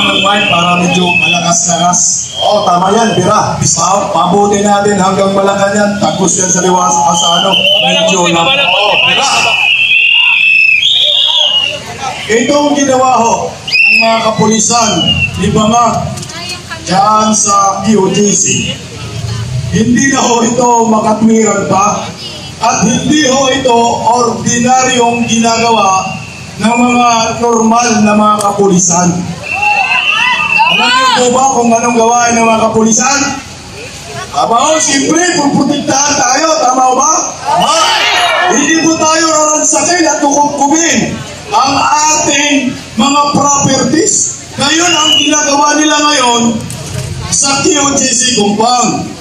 ng mic para medyo malakas-lakas. Oo, tama yan, bira. Pabuti natin hanggang Malacanang. Tapos yan sa liwas sa ano. Medyo lang. Oo, bira. Itong ginawa ho ng mga kapulisan ni Bangag dyan sa QGC. Hindi na ho ito makatwiran pa at hindi ho ito ordinaryong ginagawa ng mga normal na mga kapulisan. Alam niyo po ba kung anong gawain ng mga kapulisan? Tama ho, siyempre, puprotektahan tayo. Tama ho ba? Tama. Hindi po tayo raransakin at kukumbin ang ating mga properties. Ngayon, ang ginagawa nila ngayon sa QGC compound.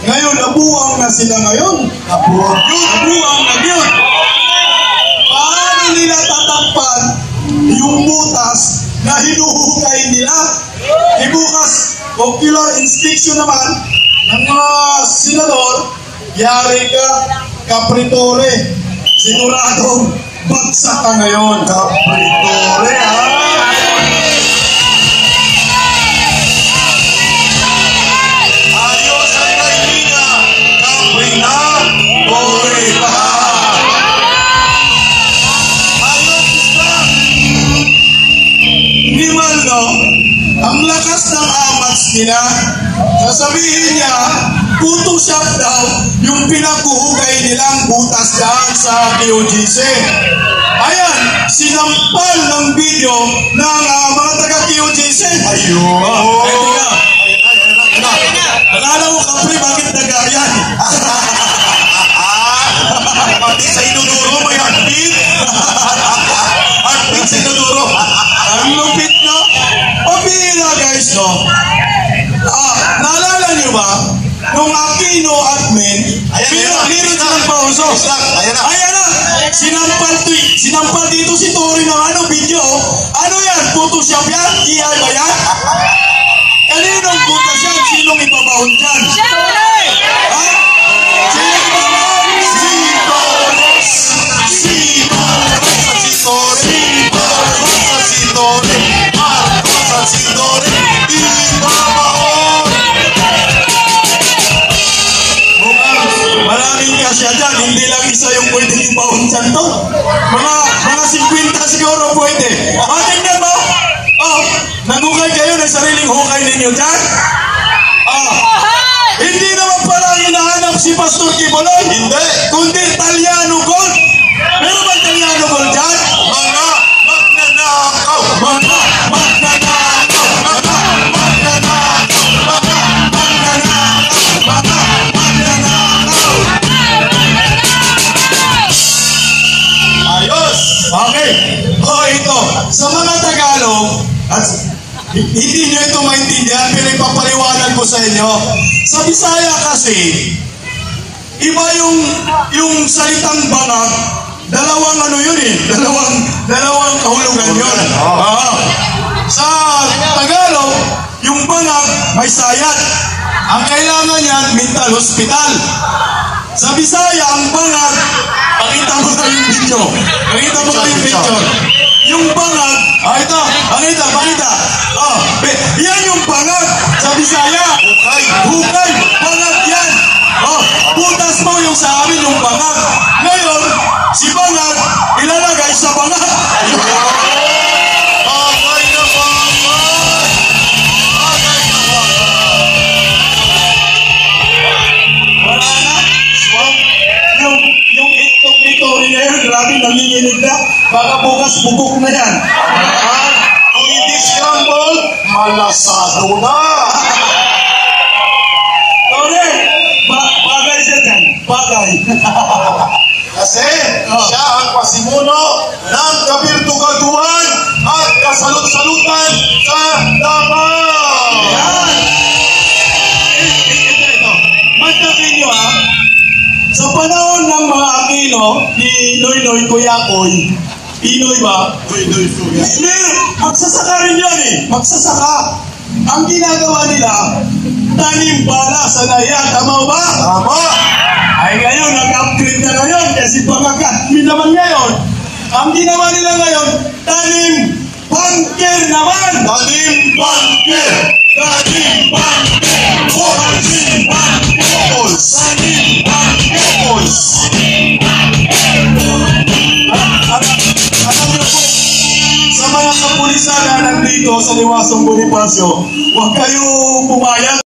Ngayon, nabuwang na sila ngayon. Nabuwang na yun. Paano nila tatakpan yung butas na hinuhukay nila? Ibukas, ocular inspection naman ng mga senador, yari ka, kapritore. Siguradong bagsak ka ngayon, kapritore, ha? Ayos ang kaibigan, kapritore pa. Ayos isa. Hindi man, no? Ang lakas ng amats nila, sasabihin niya, Photoshop daw yung pinaghuhugay nilang butas daan sa QGC. Ayan, sinampal ng video ng mga taga-QGC. Ayun. Ito na. Akala ko, kapre, bakit nag-ayan? Pati sa inuduro mo yan, Pete. Heartbeat sa inuduro. Ang lupit, no? Pabila, guys, no? Naalala niyo ba? Nung Aquino admin, meron silang pauso. Ayan na. Ayan na! Sinampal dito si Tori ng video. Ano yan? Photoshop yan? AI ba yan? Kaninong butas yan? Sinong ipabaon dyan? Ha? Sinong ipabaon? Maraming kasya dyan, hindi lang isa yung pwede ipaon dyan to. Mga 50 siguro pwede. Tingnan mo! Nagukay kayo ng sariling hukay ninyo dyan? Hindi naman pala hinahanap si Pastor Kiboloy. Hindi. Kundi Italiano Gold. Meron ba Italiano Gold dyan? Mga magnanakaw. Mga magnanakaw. Mga magnanakaw. Mga magnanakaw. Mga magnanakaw. Ayos. Okay. Ito. Sa mga Tagalog, at hindi nyo ito maintindihan, pero ipapaliwanag ko sa inyo. Sa Bisaya kasi, iba yung salitang bangag, dalawang ano yun eh, dalawang kahulugan yun. Sa Tagalog, yung bangag may sayat. Ang kailangan yan, mental hospital. Sa Bisaya, ang bangag, pakita mo na yung video. Pakita mo na yung picture. Yung bangag, ito, pakita. Yan yung bangag sa Bisaya. Hukay, bangag yan. Butas mo yung sa amin yung bangag. Ngayon, si bangag, ilalagay sa bangag. Wala na. Yung itlog ni Tori na yun, grabe, nanginginig na. Baka bukas bubuk na yan. Kung hindi scramble, malasado na. Tori, bagay siya dyan. Bagay. Kasi siya ang pasimuno ng kabirtugaduhan at kasalut-salutan sa Davao. Yan. Ito. Magtakin nyo ha. Sa panahon ng mga Aquino, ni Noynoy Kuyakoy, Pinoy ba? Magsasaka rin yan eh. Magsasaka. Ang ginagawa nila, tanim bala sa naya. Tama ba? Tama. Ay ngayon, nag-upgrade na ngayon kasi pagkakat naman ngayon. Ang ginawa nila ngayon, tanim Bunker naman! Tanim Bunker! Tanim Bunker! Tanim Bunker! Tanim Bunker! Alam niyo po, sa mga kapulisan na nandito sa Liwasong Bonifacio, huwag kayong pumayag